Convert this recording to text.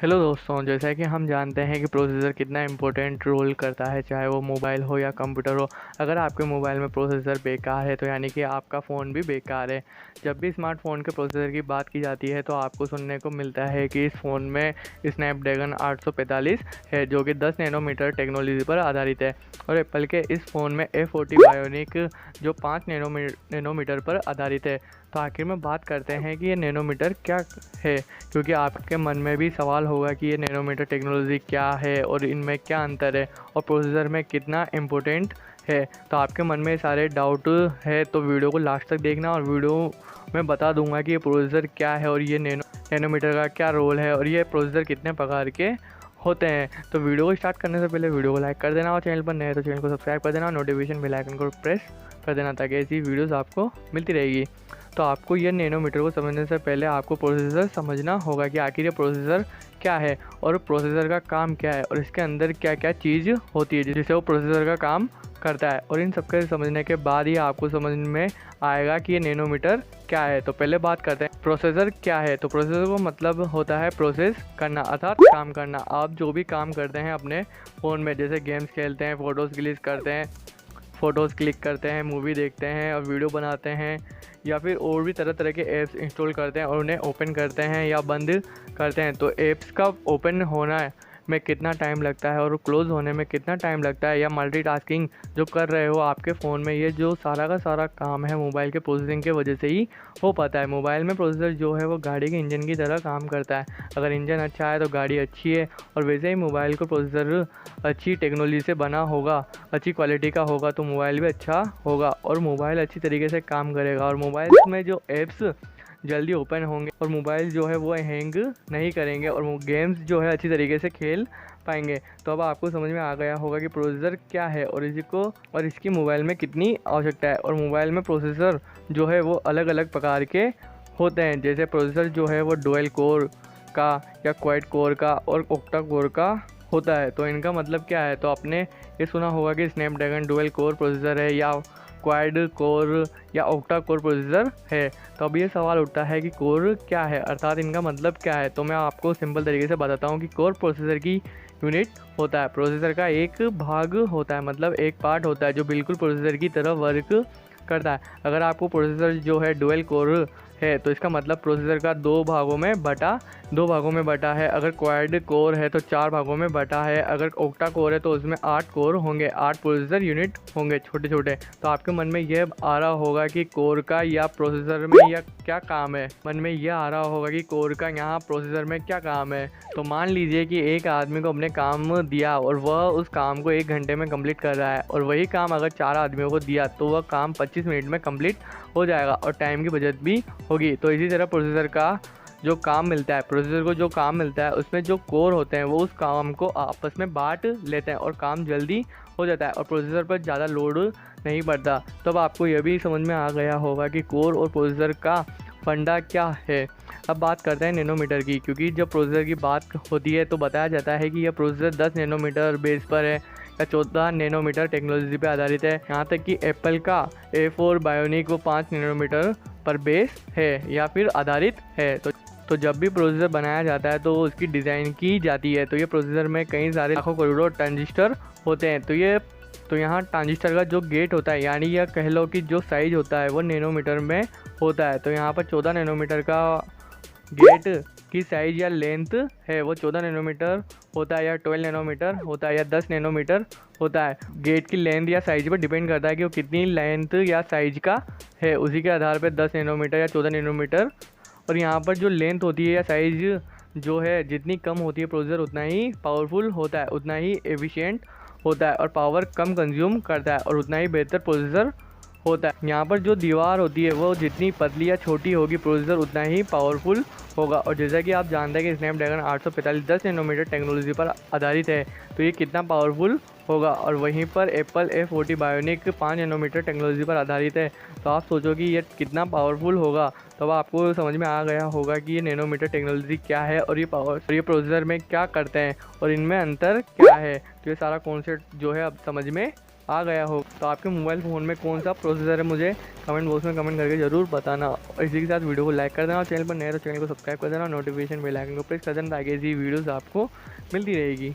Hello दोस्तों, जैसा कि हम जानते हैं कि प्रोसेसर कितना इम्पोर्टेंट रोल करता है, चाहे वो मोबाइल हो या कंप्यूटर हो। अगर आपके मोबाइल में प्रोसेसर बेकार है तो यानी कि आपका फ़ोन भी बेकार है। जब भी स्मार्टफ़ोन के प्रोसेसर की बात की जाती है तो आपको सुनने को मिलता है कि इस फ़ोन में स्नैपड्रैगन 845 है, जो कि 10 नैनोमीटर टेक्नोलॉजी पर आधारित है। और एप्पल के इस फ़ोन में A40 बायोनिक जो 5 नैनोमीटर पर आधारित है। तो आखिर में बात करते हैं कि ये नैनोमीटर क्या है, क्योंकि आपके मन में भी सवाल होगा कि ये नैनोमीटर टेक्नोलॉजी क्या है और इनमें क्या अंतर है और प्रोसेसर में कितना इम्पोर्टेंट है। तो आपके मन में सारे डाउट है तो वीडियो को लास्ट तक देखना, और वीडियो में बता दूंगा कि ये प्रोसेसर क्या है और ये नैनोमीटर का क्या रोल है और ये प्रोसेसर कितने प्रकार के होते हैं। तो वीडियो को स्टार्ट करने से पहले वीडियो को लाइक कर देना, और चैनल पर नए तो चैनल को सब्सक्राइब कर देना और नोटिफिकेशन बेल आइकन को प्रेस कर देना, ताकि ऐसी वीडियोस आपको मिलती रहेगी। तो आपको ये नैनोमीटर को समझने से पहले आपको प्रोसेसर समझना होगा कि आखिर ये प्रोसेसर क्या है और प्रोसेसर का काम क्या है और इसके अंदर क्या क्या चीज़ होती है जिससे वो प्रोसेसर का काम करता है। और इन सबके समझने के बाद ही आपको समझ में आएगा कि ये नैनोमीटर क्या है। तो पहले बात करते हैं प्रोसेसर क्या है। तो प्रोसेसर को मतलब होता है प्रोसेस करना, अर्थात काम करना। आप जो भी काम करते हैं अपने फ़ोन में, जैसे गेम्स खेलते हैं, फ़ोटोज़ क्लिक करते हैं, मूवी देखते हैं और वीडियो बनाते हैं, या फिर और भी तरह तरह के ऐप्स इंस्टॉल करते हैं और उन्हें ओपन करते हैं या बंद करते हैं। तो ऐप्स का ओपन होना में कितना टाइम लगता है और क्लोज़ होने में कितना टाइम लगता है, या मल्टीटास्किंग जो कर रहे हो आपके फ़ोन में, ये जो सारा का सारा काम है मोबाइल के प्रोसेसिंग के वजह से ही हो पाता है। मोबाइल में प्रोसेसर जो है वो गाड़ी के इंजन की तरह काम करता है। अगर इंजन अच्छा है तो गाड़ी अच्छी है, और वैसे ही मोबाइल को प्रोसेसर अच्छी टेक्नोलॉजी से बना होगा, अच्छी क्वालिटी का होगा, तो मोबाइल भी अच्छा होगा और मोबाइल अच्छी तरीके से काम करेगा। और मोबाइल में जो ऐप्स जल्दी ओपन होंगे और मोबाइल जो है वो हैंग नहीं करेंगे और गेम्स जो है अच्छी तरीके से खेल पाएंगे। तो अब आपको समझ में आ गया होगा कि प्रोसेसर क्या है और इसकी मोबाइल में कितनी आवश्यकता है। और मोबाइल में प्रोसेसर जो है वो अलग अलग प्रकार के होते हैं। जैसे प्रोसेसर जो है वो डुअल कोर का या क्वाड कोर का और ऑक्टा कोर का होता है। तो इनका मतलब क्या है, तो आपने ये सुना होगा कि स्नैपड्रैगन डुअल कोर प्रोसेसर है या क्वाड कोर या ऑक्टा कोर प्रोसेसर है। तो अब ये सवाल उठता है कि कोर क्या है, अर्थात इनका मतलब क्या है। तो मैं आपको सिंपल तरीके से बताता हूँ कि कोर प्रोसेसर की यूनिट होता है, प्रोसेसर का एक भाग होता है, मतलब एक पार्ट होता है जो बिल्कुल प्रोसेसर की तरह वर्क करता है। अगर आपको प्रोसेसर जो है डुअल कोर है तो इसका मतलब प्रोसेसर का दो भागों में बटा है। अगर क्वाड कोर है तो 4 भागों में बटा है। अगर ऑक्टा कोर है तो उसमें 8 कोर होंगे, 8 प्रोसेसर यूनिट होंगे छोटे छोटे। तो आपके मन में ये आ रहा होगा कि कोर का या प्रोसेसर में या क्या काम है, मन में यह आ रहा होगा कि कोर का यहाँ प्रोसेसर में क्या काम है। तो मान लीजिए कि एक आदमी को अपने काम दिया और वह उस काम को 1 घंटे में कंप्लीट कर रहा है, और वही काम अगर 4 आदमियों को दिया तो वह काम 25 मिनट में कंप्लीट हो जाएगा और टाइम की बचत भी होगी। तो इसी तरह प्रोसेसर को जो काम मिलता है उसमें जो कोर होते हैं वो उस काम को आपस में बांट लेते हैं और काम जल्दी हो जाता है और प्रोसेसर पर ज़्यादा लोड नहीं पड़ता। तब आपको यह भी समझ में आ गया होगा कि कोर और प्रोसेसर का फंडा क्या है। अब बात करते हैं नैनोमीटर की, क्योंकि जब प्रोसेसर की बात होती है तो बताया जाता है कि यह प्रोसेसर 10 नैनोमीटर बेस पर है या 14 नैनोमीटर टेक्नोलॉजी पर आधारित है। यहाँ तक कि एप्पल का A4 बायोनिक वो 5 नैनोमीटर पर बेस है या फिर आधारित है। तो जब भी प्रोसेसर बनाया जाता है तो उसकी डिज़ाइन की जाती है। तो ये प्रोसेसर में कई सारे लाखों करोड़ों ट्रांजिस्टर होते हैं। तो यहाँ ट्रांजिस्टर का जो गेट होता है, यानी यह कह लो कि जो साइज़ होता है वो नैनोमीटर में होता है। तो यहाँ पर 14 नैनोमीटर का गेट की साइज़ या लेंथ है वो 14 नैनोमीटर होता है या 12 नैनोमीटर होता है या 10 नैनोमीटर होता है। गेट की लेंथ या साइज़ पर डिपेंड करता है कि वो कितनी लेंथ या साइज़ का है, उसी के आधार पर 10 नैनोमीटर या 14 नैनोमीटर। और यहाँ पर जो लेंथ होती है या साइज़ जो है जितनी कम होती है प्रोसेसर उतना ही पावरफुल होता है, उतना ही एफिशिएंट होता है और पावर कम कंज्यूम करता है और उतना ही बेहतर प्रोसेसर होता है। यहाँ पर जो दीवार होती है वो जितनी पतली या छोटी होगी प्रोसेसर उतना ही पावरफुल होगा। और जैसा कि आप जानते हैं कि स्नैपड्रैगन 845 10 नैनोमीटर टेक्नोलॉजी पर आधारित है, तो ये कितना पावरफुल होगा। और वहीं पर Apple A40 bionic 5 nanometre technology पर आधारित है। तो आप सोचो कि ये कितना पावरफुल होगा। तो अब आपको समझ में आ गया होगा कि ये नैनोमीटर टेक्नोलॉजी क्या है और ये प्रोसेसर में क्या करते हैं और इनमें अंतर क्या है। तो ये सारा कॉन्सेप्ट जो है अब समझ में आ गया हो तो आपके मोबाइल फ़ोन में कौन सा प्रोसेसर है मुझे कमेंट बॉक्स में कमेंट करके ज़रूर बताना। और इसी के साथ वीडियो को लाइक कर देना और चैनल पर नए तो चैनल को सब्सक्राइब कर देना, नोटिफिकेशन बेल आइकन को प्रेस कर देना ताकि ऐसी वीडियोज़ आपको मिलती रहेगी।